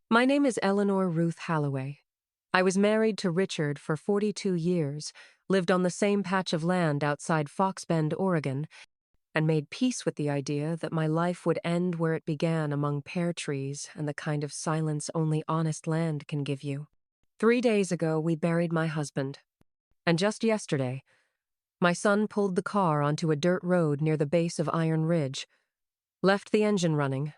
My name is Eleanor Halloway. I was married to Richard for 42 years, lived on the same patch of land outside Fox Bend, Oregon, and made peace with the idea that my life would end where it began among pear trees and the kind of silence only honest land can give you. 3 days ago, we buried my husband. And just yesterday, my son pulled the car onto a dirt road near the base of Iron Ridge, left the engine running,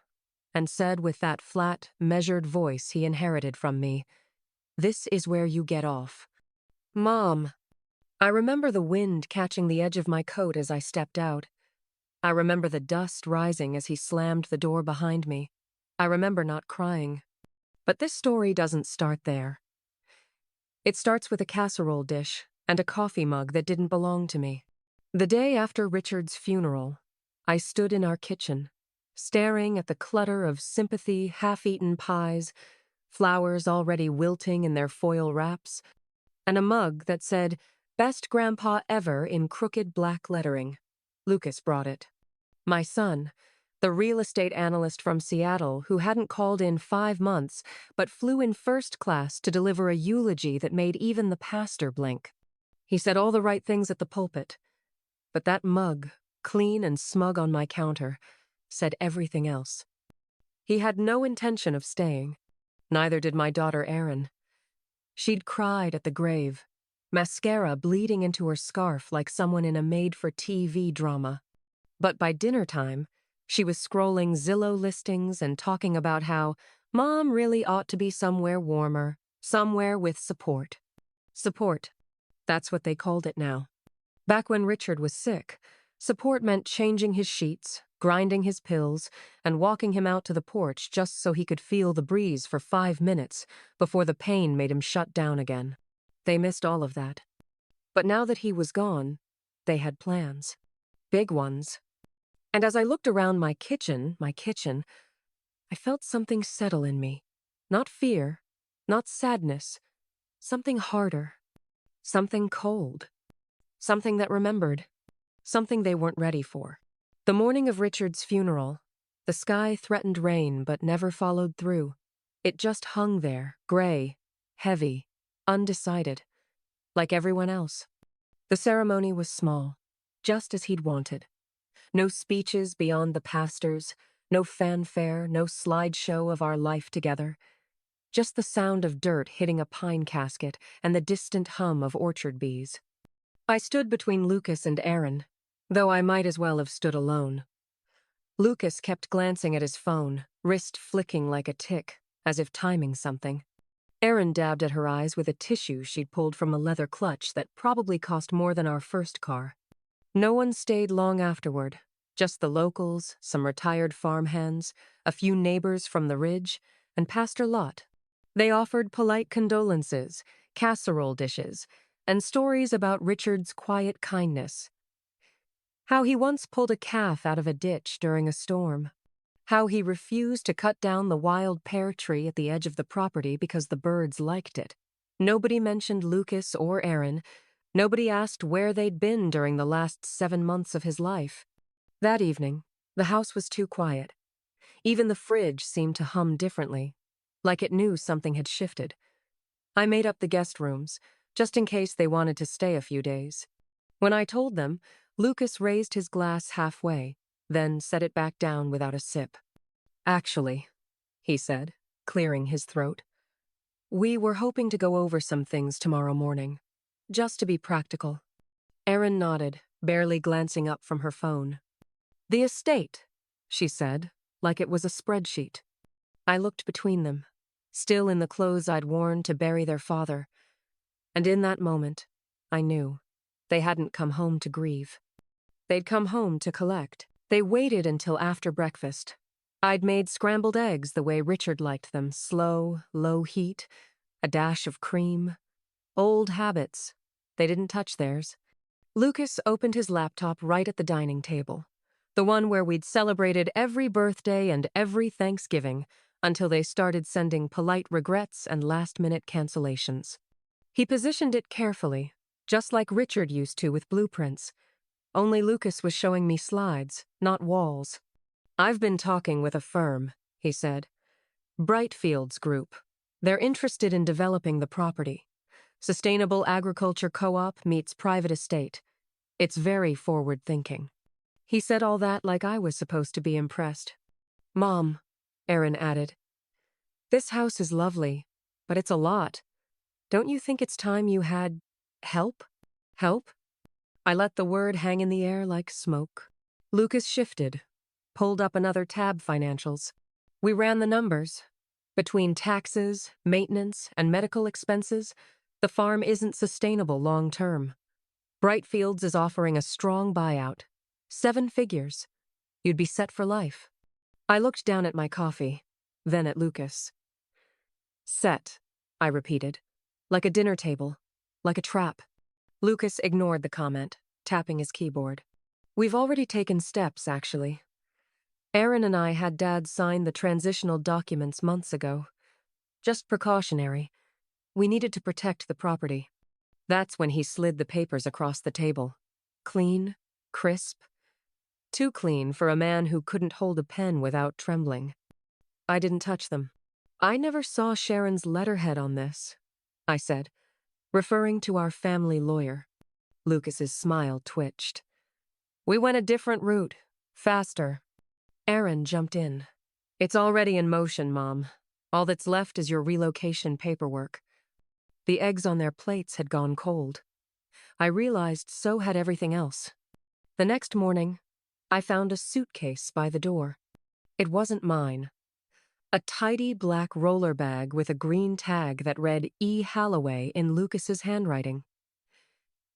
and said with that flat, measured voice he inherited from me, "This is where you get off." Mom. I remember the wind catching the edge of my coat as I stepped out. I remember the dust rising as he slammed the door behind me. I remember not crying. But this story doesn't start there. It starts with a casserole dish and a coffee mug that didn't belong to me. The day after Richard's funeral, I stood in our kitchen, staring at the clutter of sympathy half-eaten pies, flowers already wilting in their foil wraps, and a mug that said, "Best Grandpa Ever" in crooked black lettering. Lucas brought it. My son, the real estate analyst from Seattle who hadn't called in 5 months, but flew in first class to deliver a eulogy that made even the pastor blink. He said all the right things at the pulpit, but that mug, clean and smug on my counter, said everything else. He had no intention of staying. Neither did my daughter Erin. She'd cried at the grave, mascara bleeding into her scarf like someone in a made-for-TV drama. But by dinner time, she was scrolling Zillow listings and talking about how Mom really ought to be somewhere warmer, somewhere with support. Support. That's what they called it now. Back when Richard was sick, support meant changing his sheets, grinding his pills, and walking him out to the porch just so he could feel the breeze for 5 minutes before the pain made him shut down again. They missed all of that. But now that he was gone, they had plans. Big ones. And as I looked around my kitchen, I felt something settle in me. Not fear, not sadness, something harder, something cold, something that remembered, something they weren't ready for. The morning of Richard's funeral, the sky threatened rain but never followed through. It just hung there, gray, heavy, undecided, like everyone else. The ceremony was small, just as he'd wanted. No speeches beyond the pastor's, no fanfare, no slideshow of our life together. Just the sound of dirt hitting a pine casket and the distant hum of orchard bees. I stood between Lucas and Erin, though I might as well have stood alone. Lucas kept glancing at his phone, wrist flicking like a tick, as if timing something. Erin dabbed at her eyes with a tissue she'd pulled from a leather clutch that probably cost more than our first car. No one stayed long afterward, just the locals, some retired farmhands, a few neighbors from the ridge, and Pastor Lot. They offered polite condolences, casserole dishes, and stories about Richard's quiet kindness. How he once pulled a calf out of a ditch during a storm. How he refused to cut down the wild pear tree at the edge of the property because the birds liked it. Nobody mentioned Lucas or Erin. Nobody asked where they'd been during the last 7 months of his life. That evening, the house was too quiet. Even the fridge seemed to hum differently, like it knew something had shifted. I made up the guest rooms, just in case they wanted to stay a few days. When I told them, Lucas raised his glass halfway, then set it back down without a sip. "Actually," he said, clearing his throat, "we were hoping to go over some things tomorrow morning, just to be practical." Erin nodded, barely glancing up from her phone. "The estate," she said, like it was a spreadsheet. I looked between them, still in the clothes I'd worn to bury their father, and in that moment, I knew they hadn't come home to grieve. They'd come home to collect. They waited until after breakfast. I'd made scrambled eggs the way Richard liked them, slow, low heat, a dash of cream. Old habits. They didn't touch theirs. Lucas opened his laptop right at the dining table, the one where we'd celebrated every birthday and every Thanksgiving until they started sending polite regrets and last-minute cancellations. He positioned it carefully, just like Richard used to with blueprints. Only Lucas was showing me slides, not walls. "I've been talking with a firm," he said. Brightfields Group. They're interested in developing the property. Sustainable agriculture co-op meets private estate. It's very forward-thinking. He said all that like I was supposed to be impressed. Mom, Aaron added, this house is lovely, but it's a lot. Don't you think it's time you had help? Help? I let the word hang in the air like smoke. Lucas shifted, pulled up another tab financials. We ran the numbers. Between taxes, maintenance, and medical expenses, the farm isn't sustainable long-term. Brightfields is offering a strong buyout. 7 figures. You'd be set for life. I looked down at my coffee, then at Lucas. Set, I repeated. Like a dinner table. Like a trap. Lucas ignored the comment, tapping his keyboard. We've already taken steps, actually. Aaron and I had Dad sign the transitional documents months ago. Just precautionary. We needed to protect the property. That's when he slid the papers across the table. Clean, crisp. Too clean for a man who couldn't hold a pen without trembling. I didn't touch them. I never saw Sharon's letterhead on this, I said, referring to our family lawyer. Lucas's smile twitched. We went a different route. Faster. Aaron jumped in. It's already in motion, Mom. All that's left is your relocation paperwork. The eggs on their plates had gone cold. I realized so had everything else. The next morning, I found a suitcase by the door. It wasn't mine. A tidy black roller bag with a green tag that read E. Halloway in Lucas's handwriting.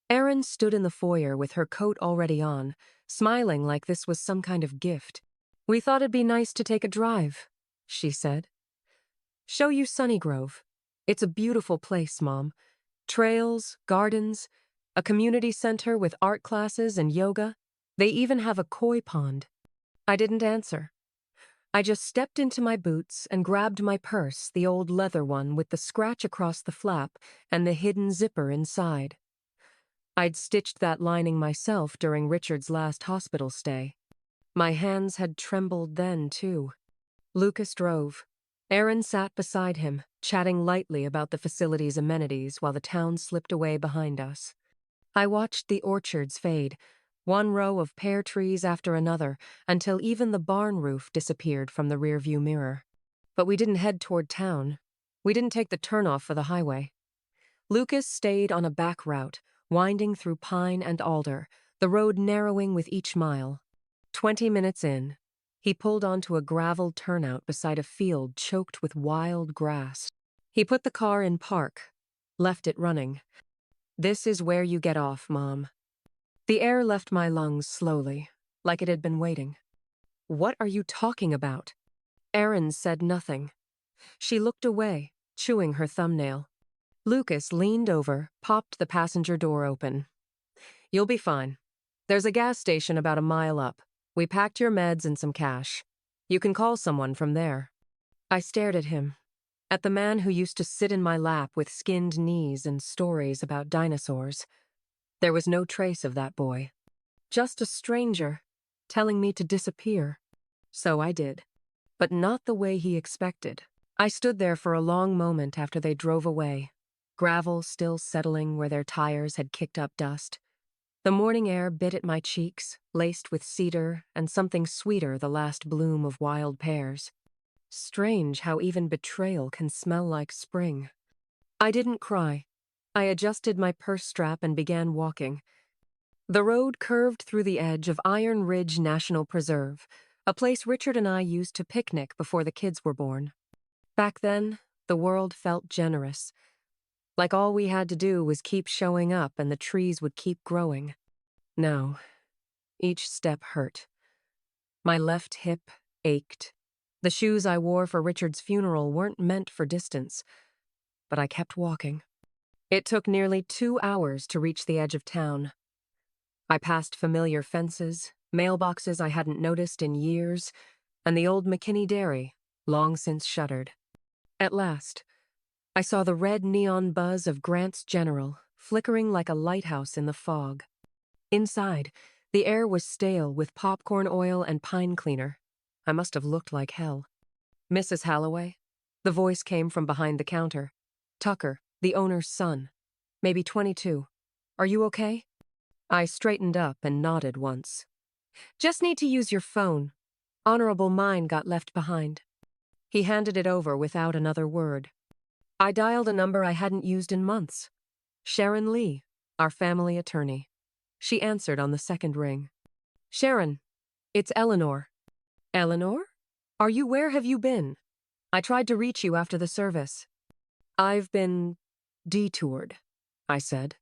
Erin stood in the foyer with her coat already on, smiling like this was some kind of gift. We thought it'd be nice to take a drive, she said. Show you Sunnygrove. It's a beautiful place, Mom. Trails, gardens, a community center with art classes and yoga. They even have a koi pond. I didn't answer. I just stepped into my boots and grabbed my purse, the old leather one with the scratch across the flap and the hidden zipper inside. I'd stitched that lining myself during Richard's last hospital stay. My hands had trembled then, too. Lucas drove. Aaron sat beside him, chatting lightly about the facility's amenities while the town slipped away behind us. I watched the orchards fade, one row of pear trees after another, until even the barn roof disappeared from the rearview mirror. But we didn't head toward town. We didn't take the turnoff for the highway. Lucas stayed on a back route, winding through pine and alder, the road narrowing with each mile. 20 minutes in, he pulled onto a gravel turnout beside a field choked with wild grass. He put the car in park, left it running. This is where you get off, Mom. The air left my lungs slowly, like it had been waiting. What are you talking about? Erin said nothing. She looked away, chewing her thumbnail. Lucas leaned over, popped the passenger door open. You'll be fine. There's a gas station about a mile up. We packed your meds and some cash. You can call someone from there. I stared at him, at the man who used to sit in my lap with skinned knees and stories about dinosaurs. There was no trace of that boy. Just a stranger, telling me to disappear. So I did. But not the way he expected. I stood there for a long moment after they drove away, gravel still settling where their tires had kicked up dust. The morning air bit at my cheeks, laced with cedar and something sweeter, the last bloom of wild pears. Strange how even betrayal can smell like spring. I didn't cry. I adjusted my purse strap and began walking. The road curved through the edge of Iron Ridge National Preserve, a place Richard and I used to picnic before the kids were born. Back then, the world felt generous. Like all we had to do was keep showing up and the trees would keep growing. No, each step hurt. My left hip ached. The shoes I wore for Richard's funeral weren't meant for distance, but I kept walking. It took nearly 2 hours to reach the edge of town. I passed familiar fences, mailboxes I hadn't noticed in years, and the old McKinney dairy, long since shuttered. At last, I saw the red neon buzz of Grant's General, flickering like a lighthouse in the fog. Inside, the air was stale with popcorn oil and pine cleaner. I must have looked like hell. Mrs. Halloway? The voice came from behind the counter. Tucker, the owner's son. Maybe 22. Are you okay? I straightened up and nodded once. Just need to use your phone. Honorable mine got left behind. He handed it over without another word. I dialed a number I hadn't used in months. Sharon Lee, our family attorney. She answered on the second ring. Sharon, it's Eleanor. Eleanor? Where have you been? I tried to reach you after the service. I've been detoured, I said.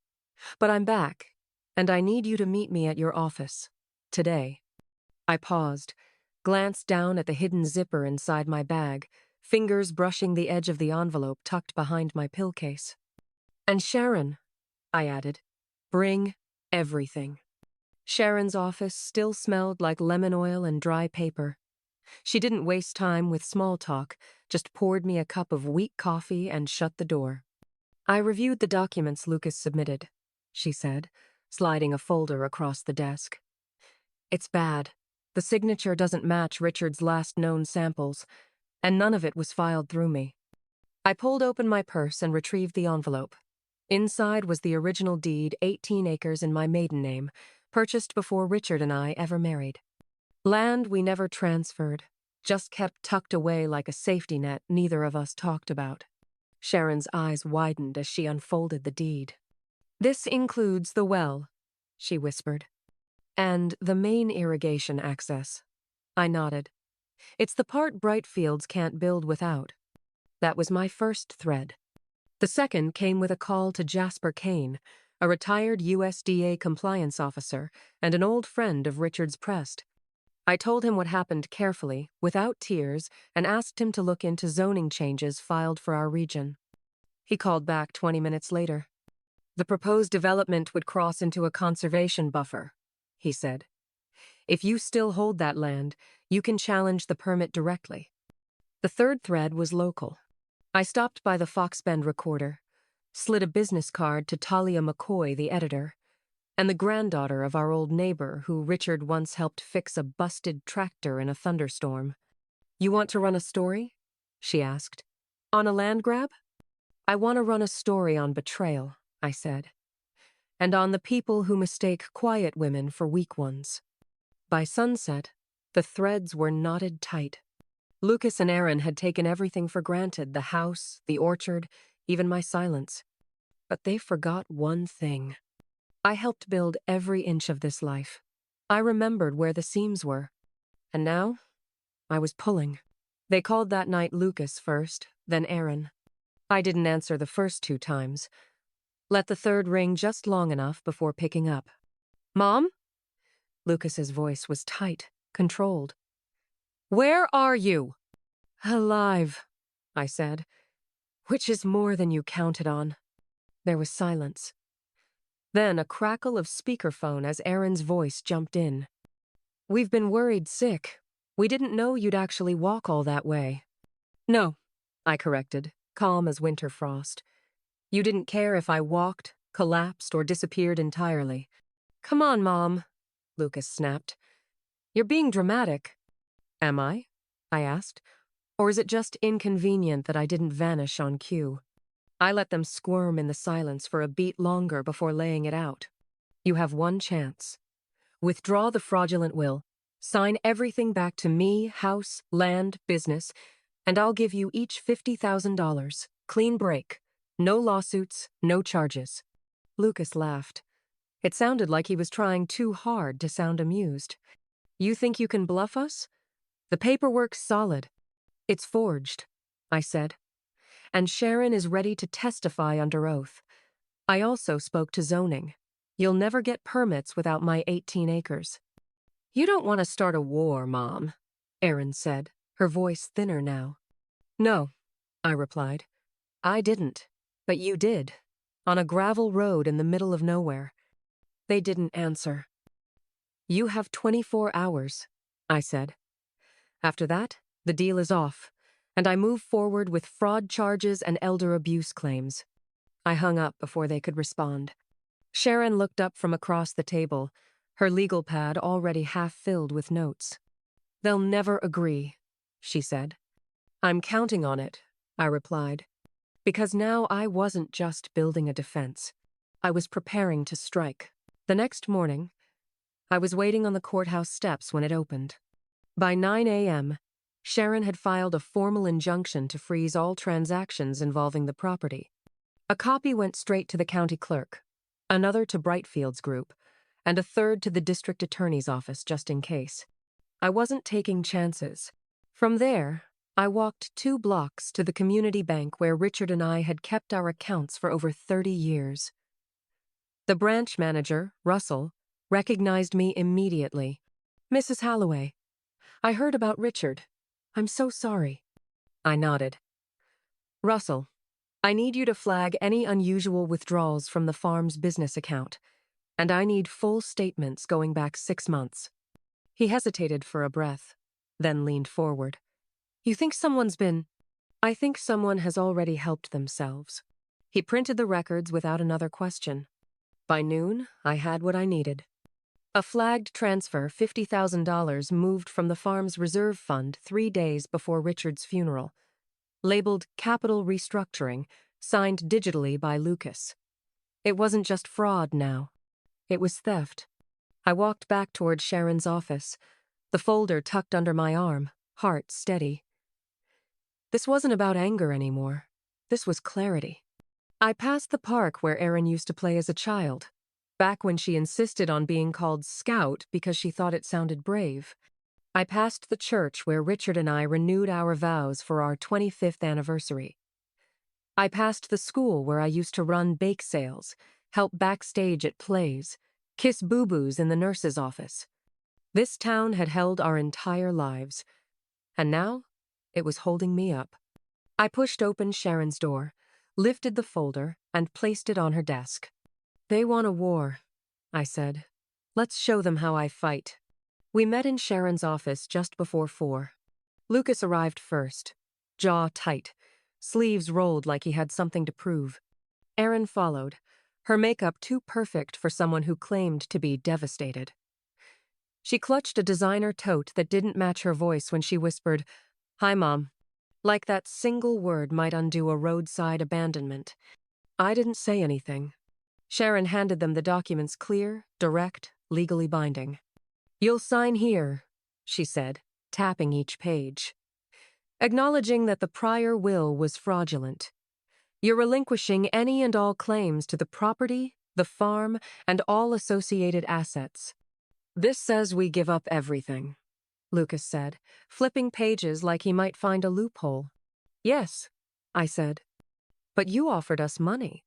But I'm back, and I need you to meet me at your office. Today. I paused, glanced down at the hidden zipper inside my bag, fingers brushing the edge of the envelope tucked behind my pill case. And Sharon, I added, bring everything. Sharon's office still smelled like lemon oil and dry paper. She didn't waste time with small talk, just poured me a cup of weak coffee and shut the door. I reviewed the documents Lucas submitted, she said, sliding a folder across the desk. It's bad. The signature doesn't match Richard's last known samples, and none of it was filed through me. I pulled open my purse and retrieved the envelope. Inside was the original deed, 18 acres in my maiden name, purchased before Richard and I ever married. Land we never transferred, just kept tucked away like a safety net neither of us talked about. Sharon's eyes widened as she unfolded the deed. This includes the well, she whispered, and the main irrigation access. I nodded. It's the part Brightfields can't build without. That was my first thread. The second came with a call to Jasper Kane, a retired USDA compliance officer and an old friend of Richard's Prest. I told him what happened carefully, without tears, and asked him to look into zoning changes filed for our region. He called back 20 minutes later. The proposed development would cross into a conservation buffer, he said. If you still hold that land, you can challenge the permit directly. The third thread was local. I stopped by the Fox Bend Recorder, slid a business card to Talia McCoy, the editor, and the granddaughter of our old neighbor who Richard once helped fix a busted tractor in a thunderstorm. You want to run a story? She asked. On a land grab? I want to run a story on betrayal, I said, and on the people who mistake quiet women for weak ones. By sunset, the threads were knotted tight. Lucas and Aaron had taken everything for granted, the house, the orchard, even my silence. But they forgot one thing. I helped build every inch of this life. I remembered where the seams were. And now, I was pulling. They called that night Lucas first, then Aaron. I didn't answer the first 2 times. Let the third ring just long enough before picking up. Mom? Lucas's voice was tight, controlled. Where are you? Alive, I said, which is more than you counted on. There was silence. Then a crackle of speakerphone as Aaron's voice jumped in. We've been worried sick. We didn't know you'd actually walk all that way. No, I corrected, calm as winter frost. You didn't care if I walked, collapsed, or disappeared entirely. Come on, Mom, Lucas snapped. You're being dramatic. Am I? I asked. Or is it just inconvenient that I didn't vanish on cue? I let them squirm in the silence for a beat longer before laying it out. You have one chance. Withdraw the fraudulent will. Sign everything back to me, house, land, business, and I'll give you each $50,000. Clean break. No lawsuits, no charges. Lucas laughed. It sounded like he was trying too hard to sound amused. You think you can bluff us? The paperwork's solid. It's forged, I said. And Sharon is ready to testify under oath. I also spoke to zoning. You'll never get permits without my 18 acres. You don't want to start a war, Mom, Erin said, her voice thinner now. No, I replied. I didn't, but you did, on a gravel road in the middle of nowhere. They didn't answer. You have 24 hours, I said. After that, the deal is off, and I move forward with fraud charges and elder abuse claims. I hung up before they could respond. Sharon looked up from across the table, her legal pad already half filled with notes. They'll never agree, she said. I'm counting on it, I replied, because now I wasn't just building a defense. I was preparing to strike. The next morning, I was waiting on the courthouse steps when it opened. By 9 a.m., Sharon had filed a formal injunction to freeze all transactions involving the property. A copy went straight to the county clerk, another to Brightfield's group, and a third to the district attorney's office just in case. I wasn't taking chances. From there, I walked 2 blocks to the community bank where Richard and I had kept our accounts for over 30 years. The branch manager, Russell, recognized me immediately. "Mrs. Halloway, I heard about Richard. I'm so sorry." I nodded. "Russell, I need you to flag any unusual withdrawals from the farm's business account, and I need full statements going back 6 months." He hesitated for a breath, then leaned forward. "You think someone's been—" "I think someone has already helped themselves." He printed the records without another question. By noon, I had what I needed. A flagged transfer, $50,000, moved from the farm's reserve fund 3 days before Richard's funeral. Labeled Capital Restructuring, signed digitally by Lucas. It wasn't just fraud now. It was theft. I walked back toward Sharon's office, the folder tucked under my arm, heart steady. This wasn't about anger anymore. This was clarity. I passed the park where Erin used to play as a child, back when she insisted on being called Scout because she thought it sounded brave. I passed the church where Richard and I renewed our vows for our 25th anniversary. I passed the school where I used to run bake sales, help backstage at plays, kiss boo-boos in the nurse's office. This town had held our entire lives, and now it was holding me up. I pushed open Sharon's door, lifted the folder, and placed it on her desk. "They want a war," I said. "Let's show them how I fight." We met in Sharon's office just before 4. Lucas arrived first, jaw tight, sleeves rolled like he had something to prove. Erin followed, her makeup too perfect for someone who claimed to be devastated. She clutched a designer tote that didn't match her voice when she whispered, "Hi, Mom," like that single word might undo a roadside abandonment. I didn't say anything. Sharon handed them the documents, clear, direct, legally binding. "You'll sign here," she said, tapping each page. "Acknowledging that the prior will was fraudulent. You're relinquishing any and all claims to the property, the farm, and all associated assets." "This says we give up everything," Lucas said, flipping pages like he might find a loophole. "Yes," I said. "But you offered us money."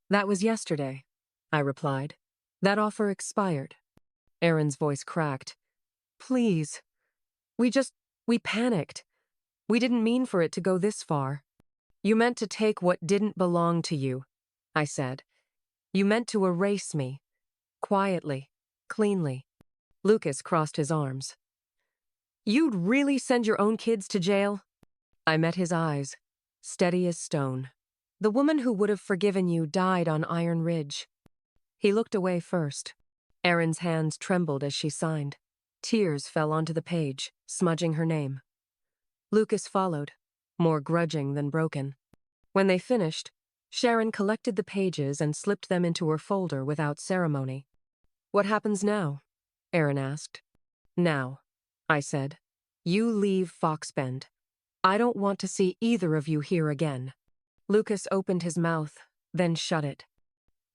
"That was yesterday," I replied. "That offer expired." Erin's voice cracked. "Please. We panicked. We didn't mean for it to go this far." "You meant to take what didn't belong to you," I said. "You meant to erase me. Quietly. Cleanly." Lucas crossed his arms. "You'd really send your own kids to jail?" I met his eyes, steady as stone. "The woman who would have forgiven you died on Iron Ridge." He looked away first. Erin's hands trembled as she signed. Tears fell onto the page, smudging her name. Lucas followed, more grudging than broken. When they finished, Sharon collected the pages and slipped them into her folder without ceremony. "What happens now?" Erin asked. "Now," I said, "you leave Foxbend. I don't want to see either of you here again." Lucas opened his mouth, then shut it.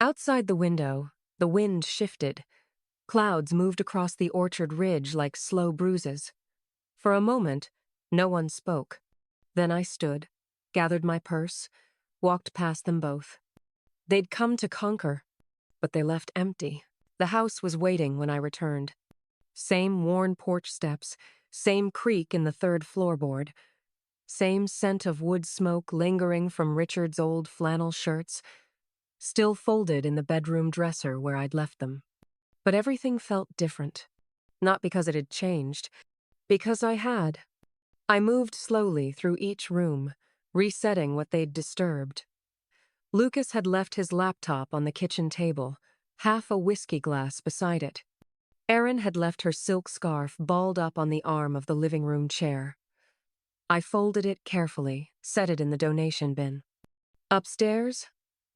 Outside the window, the wind shifted. Clouds moved across the orchard ridge like slow bruises. For a moment, no one spoke. Then I stood, gathered my purse, walked past them both. They'd come to conquer, but they left empty. The house was waiting when I returned. Same worn porch steps, same creak in the third floorboard, same scent of wood smoke lingering from Richard's old flannel shirts, still folded in the bedroom dresser where I'd left them. But everything felt different. Not because it had changed, because I had. I moved slowly through each room, resetting what they'd disturbed. Lucas had left his laptop on the kitchen table, half a whiskey glass beside it. Erin had left her silk scarf balled up on the arm of the living room chair. I folded it carefully, set it in the donation bin. Upstairs,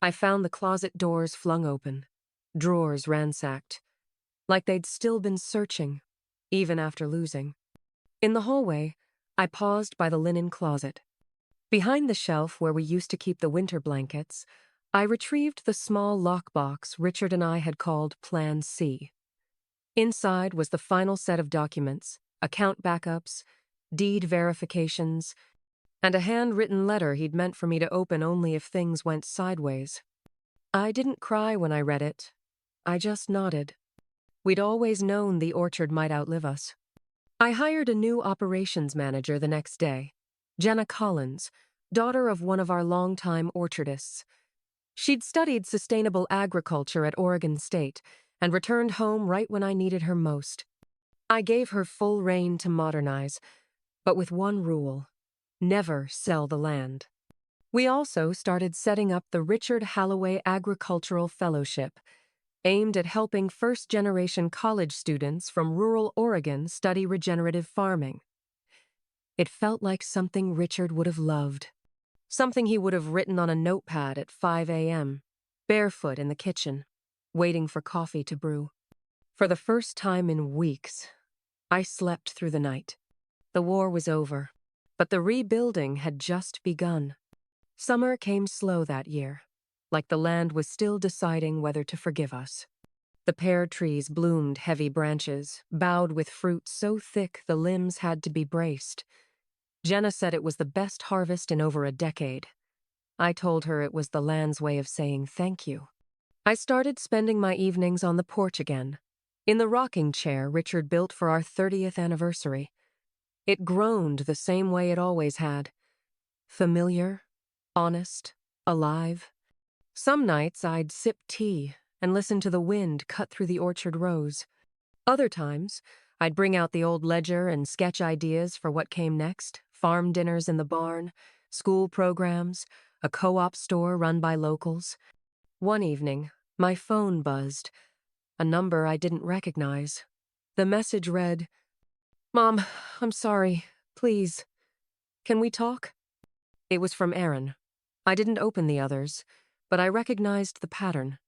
I found the closet doors flung open, drawers ransacked, like they'd still been searching, even after losing. In the hallway, I paused by the linen closet. Behind the shelf where we used to keep the winter blankets, I retrieved the small lockbox Richard and I had called Plan C. Inside was the final set of documents, account backups, deed verifications, and a handwritten letter he'd meant for me to open only if things went sideways. I didn't cry when I read it. I just nodded. We'd always known the orchard might outlive us. I hired a new operations manager the next day, Jenna Collins, daughter of one of our longtime orchardists. She'd studied sustainable agriculture at Oregon State and returned home right when I needed her most. I gave her full rein to modernize, but with one rule: never sell the land. We also started setting up the Richard Halloway Agricultural Fellowship, aimed at helping first-generation college students from rural Oregon study regenerative farming. It felt like something Richard would have loved. Something he would have written on a notepad at 5 a.m., barefoot in the kitchen, waiting for coffee to brew. For the first time in weeks, I slept through the night. The war was over, but the rebuilding had just begun. Summer came slow that year, like the land was still deciding whether to forgive us. The pear trees bloomed heavy branches, bowed with fruit so thick the limbs had to be braced. Jenna said it was the best harvest in over a decade. I told her it was the land's way of saying thank you. I started spending my evenings on the porch again, in the rocking chair Richard built for our 30th anniversary. It groaned the same way it always had. Familiar, honest, alive. Some nights I'd sip tea and listen to the wind cut through the orchard rows. Other times, I'd bring out the old ledger and sketch ideas for what came next: farm dinners in the barn, school programs, a co-op store run by locals. One evening, my phone buzzed, a number I didn't recognize. The message read, "Mom, I'm sorry. Please. Can we talk?" It was from Aaron. I didn't open the others, but I recognized the pattern.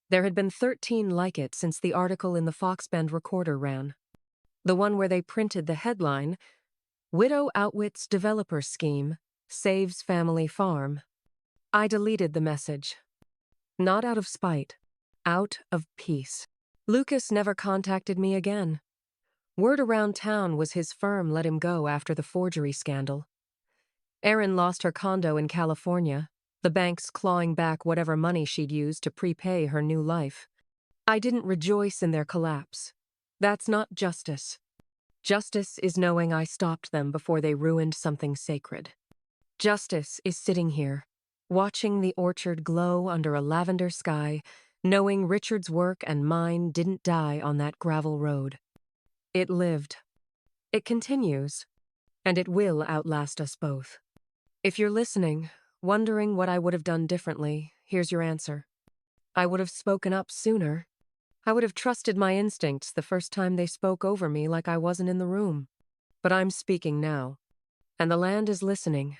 There had been 13 like it since the article in the Foxbend Recorder ran. The one where they printed the headline, "Widow Outwits Developer Scheme, Saves Family Farm." I deleted the message. Not out of spite, out of peace. Lucas never contacted me again. Word around town was his firm let him go after the forgery scandal. Erin lost her condo in California, the banks clawing back whatever money she'd used to prepay her new life. I didn't rejoice in their collapse. That's not justice. Justice is knowing I stopped them before they ruined something sacred. Justice is sitting here, watching the orchard glow under a lavender sky, knowing Richard's work and mine didn't die on that gravel road. It lived. It continues, and it will outlast us both. If you're listening, wondering what I would have done differently, here's your answer. I would have spoken up sooner. I would have trusted my instincts the first time they spoke over me like I wasn't in the room. But I'm speaking now, and the land is listening.